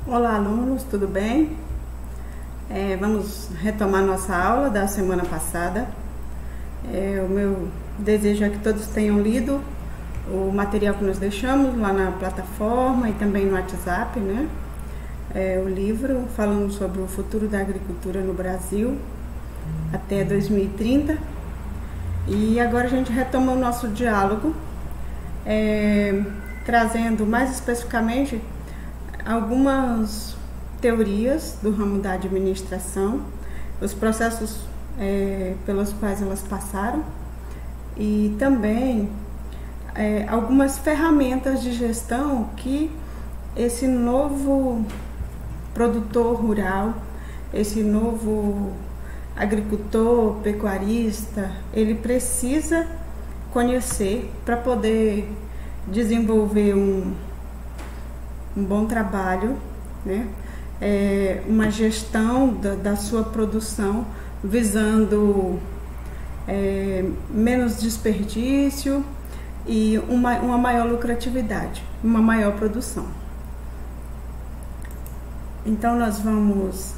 Olá, alunos, tudo bem? Vamos retomar nossa aula da semana passada. O meu desejo é que todos tenham lido o material que nós deixamos lá na plataforma e também no WhatsApp, né? O livro falando sobre o futuro da agricultura no Brasil até 2030. E agora a gente retoma o nosso diálogo, trazendo mais especificamente algumas teorias do ramo da administração, os processos pelos quais elas passaram e também algumas ferramentas de gestão que esse novo produtor rural, esse novo agricultor, pecuarista, ele precisa conhecer para poder desenvolver um bom trabalho, né? Uma gestão da sua produção visando menos desperdício e uma maior lucratividade, uma maior produção. Então nós vamos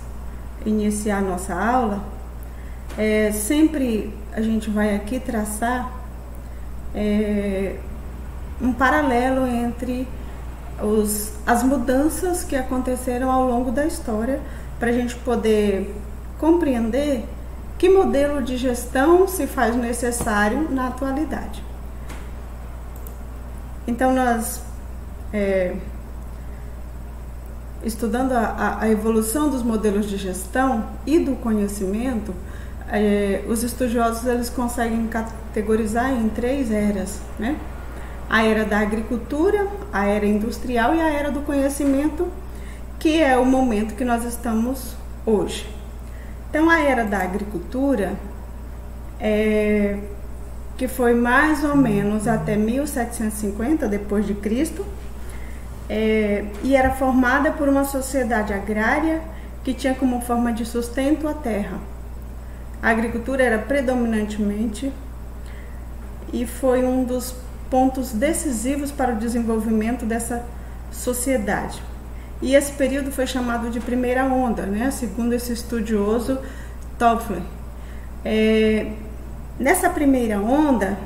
iniciar nossa aula. Sempre a gente vai aqui traçar um paralelo entre as mudanças que aconteceram ao longo da história, para a gente poder compreender que modelo de gestão se faz necessário na atualidade. Então nós, estudando a evolução dos modelos de gestão e do conhecimento, os estudiosos eles conseguem categorizar em 3 eras, né? A era da agricultura, a era industrial e a era do conhecimento, que é o momento que nós estamos hoje. Então, a era da agricultura, que foi mais ou menos até 1750 depois de Cristo, e era formada por uma sociedade agrária que tinha como forma de sustento a terra. A agricultura era predominantemente e foi um dos pontos decisivos para o desenvolvimento dessa sociedade. E esse período foi chamado de primeira onda, né? Segundo esse estudioso Toffler. Nessa primeira onda,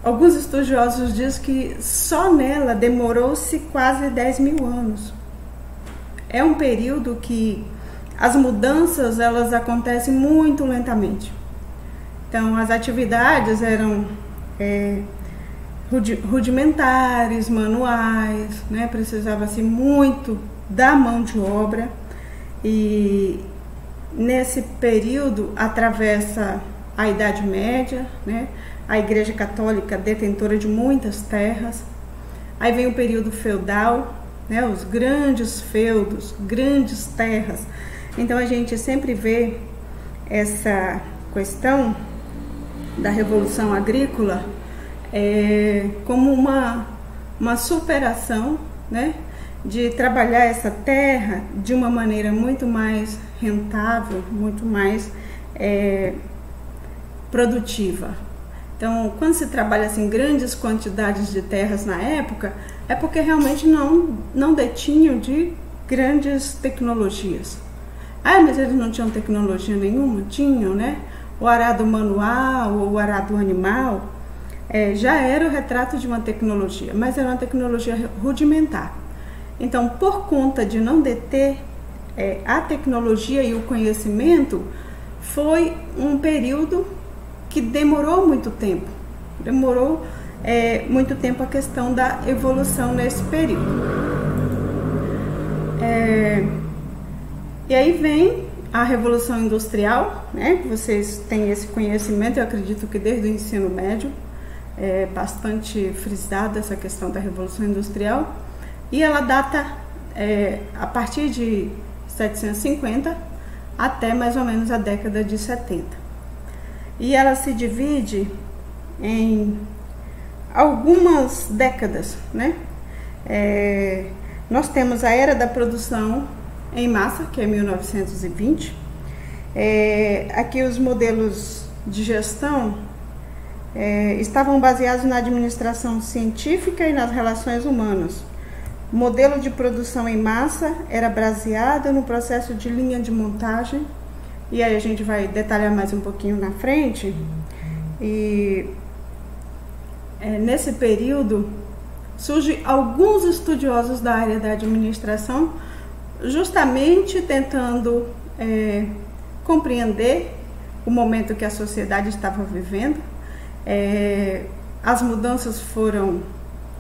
alguns estudiosos dizem que só nela demorou-se quase 10.000 anos. É um período que as mudanças elas acontecem muito lentamente. Então, as atividades eram rudimentares, manuais, né? Precisava-se muito da mão de obra. E nesse período atravessa a Idade Média, né? A Igreja Católica detentora de muitas terras. Aí vem o período feudal, né? Os grandes feudos, grandes terras. Então, a gente sempre vê essa questão da Revolução Agrícola como uma superação, né, de trabalhar essa terra de uma maneira muito mais rentável, muito mais produtiva. Então, quando se trabalha assim grandes quantidades de terras na época, é porque realmente não detinham de grandes tecnologias. Mas eles não tinham tecnologia nenhuma? Tinham, né? O arado manual ou o arado animal já era o retrato de uma tecnologia, mas era uma tecnologia rudimentar. Então, por conta de não deter a tecnologia e o conhecimento, foi um período que demorou muito tempo. Demorou muito tempo a questão da evolução nesse período. E aí vem a Revolução Industrial, né? Vocês têm esse conhecimento, eu acredito que desde o ensino médio é bastante frisada essa questão da Revolução Industrial, e ela data a partir de 750 até mais ou menos a década de 70. E ela se divide em algumas décadas, né? Nós temos a Era da Produção em Massa, que é 1920. Aqui os modelos de gestão estavam baseados na administração científica e nas relações humanas, O modelo de produção em massa era baseado no processo de linha de montagem, e aí a gente vai detalhar mais um pouquinho na frente. E nesse período surgem alguns estudiosos da área da administração, justamente tentando compreender o momento que a sociedade estava vivendo. As mudanças foram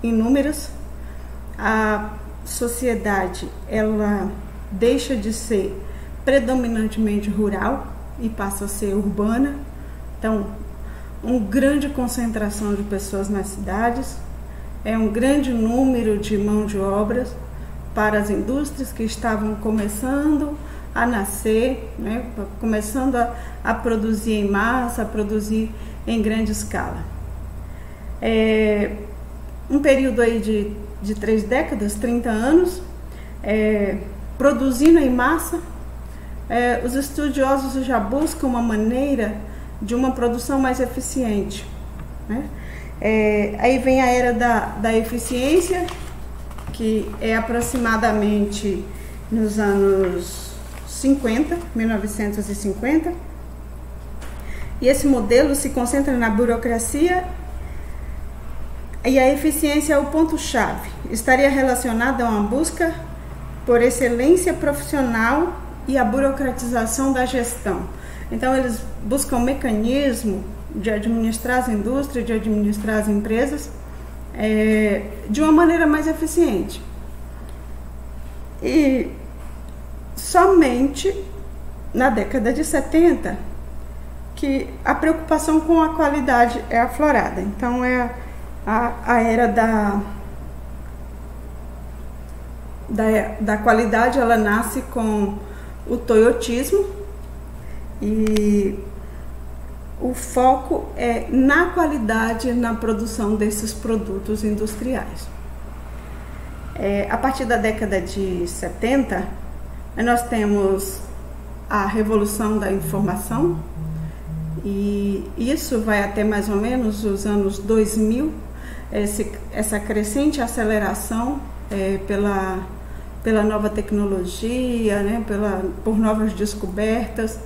inúmeras. A sociedade, ela deixa de ser predominantemente rural e passa a ser urbana. Então, uma grande concentração de pessoas nas cidades, um grande número de mão de obras para as indústrias que estavam começando a nascer, né, começando a produzir em massa, a produzir em grande escala. Um período aí de 3 décadas, 30 anos, produzindo em massa. Os estudiosos já buscam uma maneira de uma produção mais eficiente, né? Aí vem a era da eficiência, que é aproximadamente nos anos 50, 1950, e esse modelo se concentra na burocracia, e a eficiência é o ponto-chave. Estaria relacionada a uma busca por excelência profissional e a burocratização da gestão. Então, eles buscam um mecanismo de administrar as indústrias, de administrar as empresas de uma maneira mais eficiente. E somente na década de 70 que a preocupação com a qualidade é aflorada. Então, a era da qualidade, ela nasce com o toyotismo, e o foco é na qualidade, na produção desses produtos industriais. A partir da década de 70, nós temos a revolução da informação, e isso vai até mais ou menos os anos 2000, essa crescente aceleração pela nova tecnologia, né, por novas descobertas,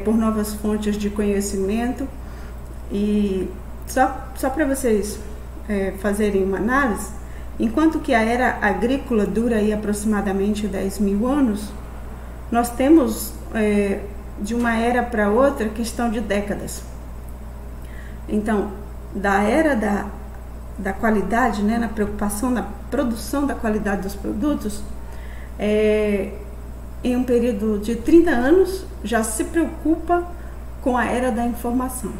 por novas fontes de conhecimento. E só para vocês fazerem uma análise, enquanto que a era agrícola dura aí aproximadamente 10.000 anos, nós temos de uma era para outra questão de décadas. Então, da era da qualidade, né, na preocupação na produção da qualidade dos produtos, em um período de 30 anos já se preocupa com a era da informação.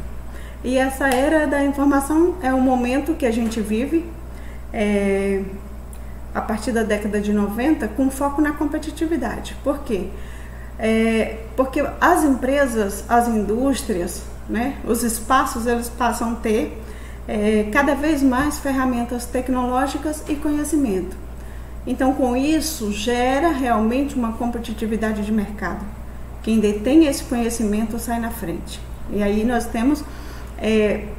E essa era da informação é o momento que a gente vive a partir da década de 90, com foco na competitividade. Por quê? Porque as empresas, as indústrias, né, os espaços, eles passam a ter cada vez mais ferramentas tecnológicas e conhecimento. Então, com isso, gera realmente uma competitividade de mercado. Quem detém esse conhecimento sai na frente. E aí nós temos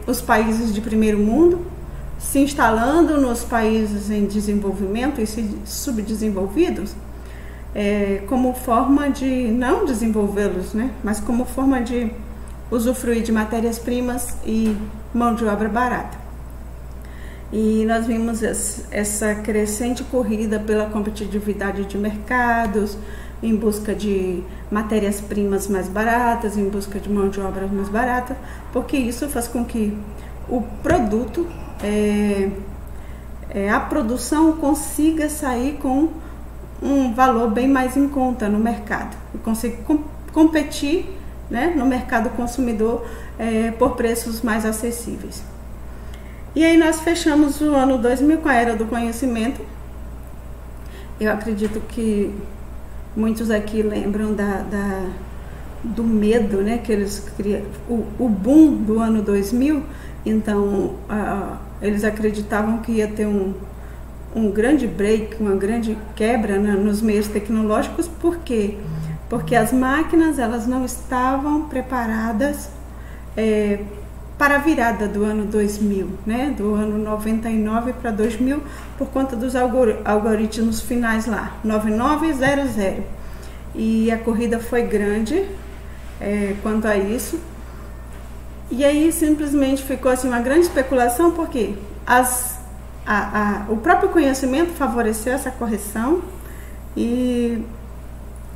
os países de primeiro mundo se instalando nos países em desenvolvimento e subdesenvolvidos, como forma de não desenvolvê-los, né, mas como forma de usufruir de matérias-primas e mão de obra barata. E nós vimos essa crescente corrida pela competitividade de mercados, em busca de matérias-primas mais baratas, em busca de mão de obra mais barata, porque isso faz com que o produto, a produção consiga sair com um valor bem mais em conta no mercado, e consiga competir, né, no mercado consumidor por preços mais acessíveis. E aí nós fechamos o ano 2000 com a era do conhecimento. Eu acredito que muitos aqui lembram do medo, né, que eles criam, o boom do ano 2000. Então eles acreditavam que ia ter um grande break, uma grande quebra, né, nos meios tecnológicos. Por quê? Porque as máquinas, elas não estavam preparadas para a virada do ano 2000, né? Do ano 99 para 2000, por conta dos algoritmos finais lá, 9900. E a corrida foi grande quanto a isso. E aí simplesmente ficou assim uma grande especulação, porque o próprio conhecimento favoreceu essa correção e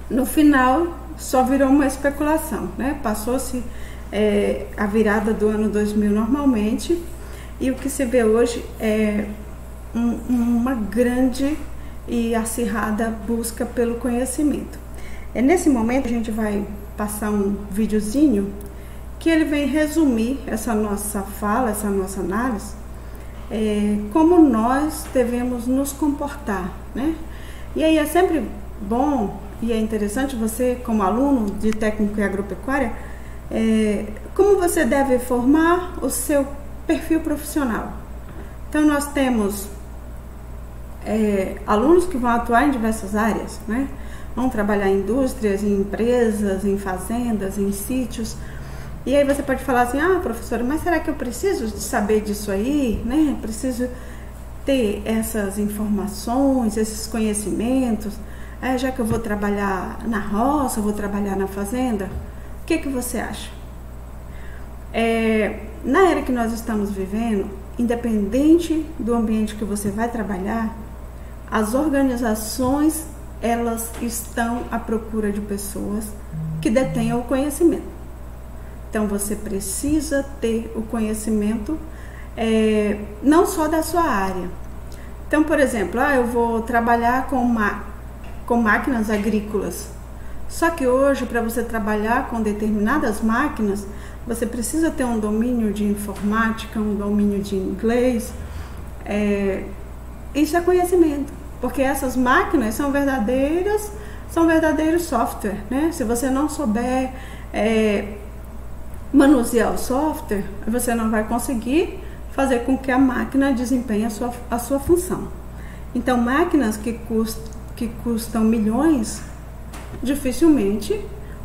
no final só virou uma especulação, né? Passou-se a virada do ano 2000 normalmente, e o que se vê hoje é uma grande e acirrada busca pelo conhecimento. Nesse momento a gente vai passar um videozinho que ele vem resumir essa nossa fala, essa nossa análise, como nós devemos nos comportar, né? E aí é sempre bom e é interessante você, como aluno de técnico em agropecuária, como você deve formar o seu perfil profissional. Então nós temos alunos que vão atuar em diversas áreas, né? Vão trabalhar em indústrias, em empresas, em fazendas, em sítios. E aí você pode falar assim, professora, mas será que eu preciso de saber disso aí, né? Preciso ter essas informações, esses conhecimentos, já que eu vou trabalhar na roça, vou trabalhar na fazenda? O que você acha? Na era que nós estamos vivendo, independente do ambiente que você vai trabalhar, as organizações, elas estão à procura de pessoas que detenham o conhecimento. Então você precisa ter o conhecimento não só da sua área. Então, por exemplo, eu vou trabalhar com máquinas agrícolas. Só que hoje, para você trabalhar com determinadas máquinas, você precisa ter um domínio de informática, um domínio de inglês. Isso é conhecimento, porque essas máquinas são verdadeiros software, né? Se você não souber manusear o software, você não vai conseguir fazer com que a máquina desempenhe a sua função. Então, máquinas que custam milhões, dificilmente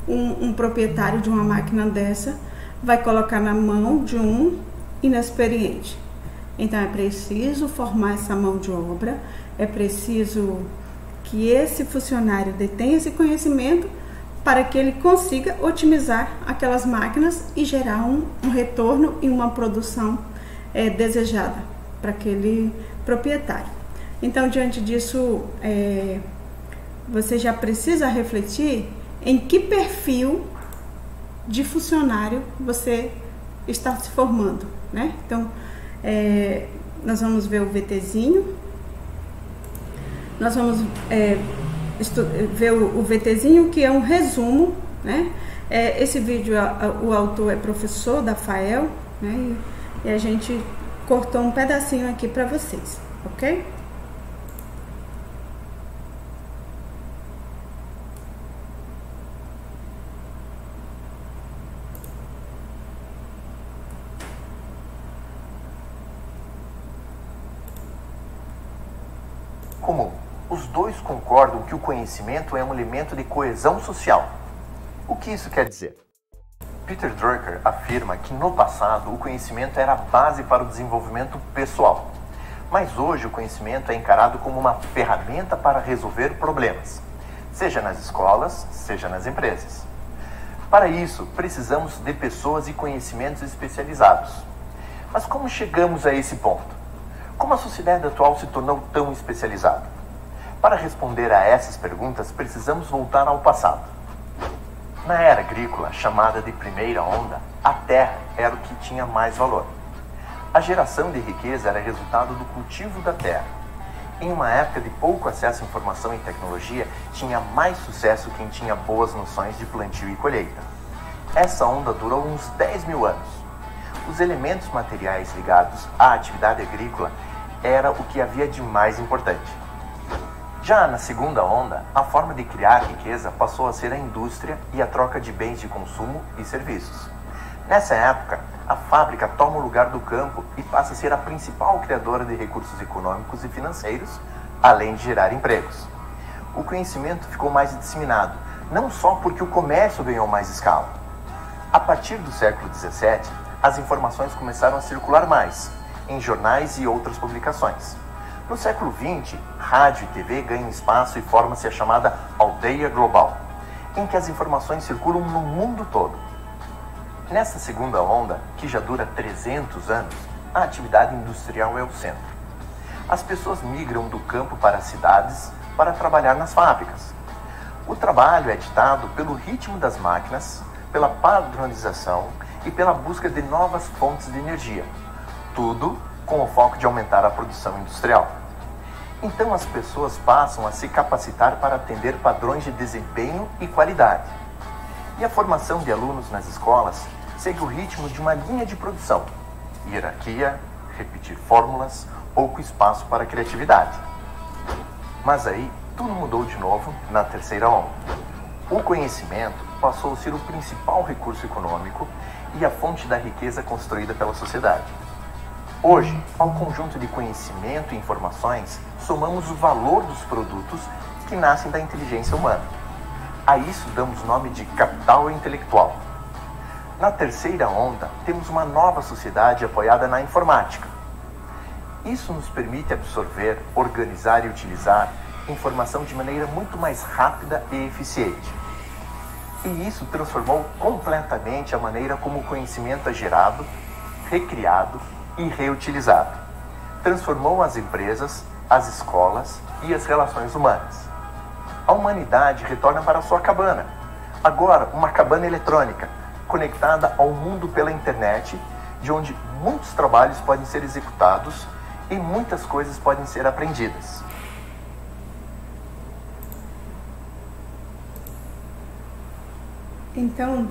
um proprietário de uma máquina dessa vai colocar na mão de um inexperiente. Então, é preciso formar essa mão de obra, é preciso que esse funcionário detenha esse conhecimento para que ele consiga otimizar aquelas máquinas e gerar um retorno e uma produção desejada para aquele proprietário. Então, diante disso, você já precisa refletir em que perfil de funcionário você está se formando, né? Então, nós vamos ver o VTzinho, nós vamos ver o VTzinho, que é um resumo, né? Esse vídeo, o autor é professor da FAEL, né? E a gente cortou um pedacinho aqui para vocês, ok? Comum. Os dois concordam que o conhecimento é um elemento de coesão social. O que isso quer dizer? Peter Drucker afirma que no passado o conhecimento era a base para o desenvolvimento pessoal, mas hoje o conhecimento é encarado como uma ferramenta para resolver problemas, seja nas escolas, seja nas empresas. Para isso, precisamos de pessoas e conhecimentos especializados. Mas como chegamos a esse ponto? Como a sociedade atual se tornou tão especializada? Para responder a essas perguntas, precisamos voltar ao passado. Na era agrícola, chamada de primeira onda, a terra era o que tinha mais valor. A geração de riqueza era resultado do cultivo da terra. Em uma época de pouco acesso à informação e tecnologia, tinha mais sucesso quem tinha boas noções de plantio e colheita. Essa onda durou uns 10 mil anos. Os elementos materiais ligados à atividade agrícola era o que havia de mais importante. Já na segunda onda, a forma de criar riqueza passou a ser a indústria e a troca de bens de consumo e serviços. Nessa época, a fábrica toma o lugar do campo e passa a ser a principal criadora de recursos econômicos e financeiros, além de gerar empregos. O conhecimento ficou mais disseminado, não só porque o comércio ganhou mais escala. A partir do século XVII, as informações começaram a circular mais, em jornais e outras publicações. No século XX, rádio e TV ganham espaço e forma-se a chamada aldeia global, em que as informações circulam no mundo todo. Nessa segunda onda, que já dura 300 anos, a atividade industrial é o centro. As pessoas migram do campo para as cidades para trabalhar nas fábricas. O trabalho é ditado pelo ritmo das máquinas, pela padronização e pela busca de novas fontes de energia, tudo com o foco de aumentar a produção industrial. Então as pessoas passam a se capacitar para atender padrões de desempenho e qualidade. E a formação de alunos nas escolas segue o ritmo de uma linha de produção: hierarquia, repetir fórmulas, pouco espaço para a criatividade. Mas aí tudo mudou de novo na terceira onda. O conhecimento passou a ser o principal recurso econômico e a fonte da riqueza construída pela sociedade. Hoje, ao conjunto de conhecimento e informações, somamos o valor dos produtos que nascem da inteligência humana. A isso damos o nome de capital intelectual. Na terceira onda, temos uma nova sociedade apoiada na informática. Isso nos permite absorver, organizar e utilizar informação de maneira muito mais rápida e eficiente. E isso transformou completamente a maneira como o conhecimento é gerado, recriado e reutilizado. Transformou as empresas, as escolas e as relações humanas. A humanidade retorna para sua cabana. Agora, uma cabana eletrônica, conectada ao mundo pela internet, de onde muitos trabalhos podem ser executados e muitas coisas podem ser aprendidas. Então,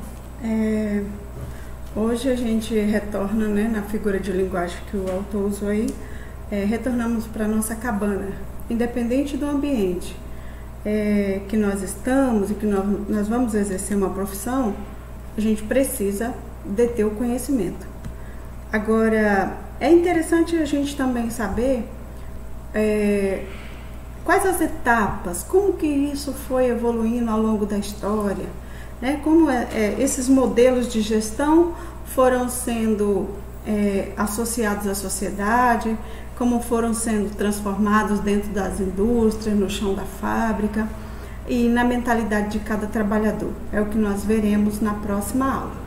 hoje a gente retorna, né, na figura de linguagem que o autor usou aí, retornamos para a nossa cabana, independente do ambiente que nós estamos e que nós vamos exercer uma profissão, a gente precisa deter o conhecimento. Agora, é interessante a gente também saber quais as etapas, como que isso foi evoluindo ao longo da história, né? Como esses modelos de gestão foram sendo associados à sociedade, como foram sendo transformados dentro das indústrias, no chão da fábrica e na mentalidade de cada trabalhador. É o que nós veremos na próxima aula.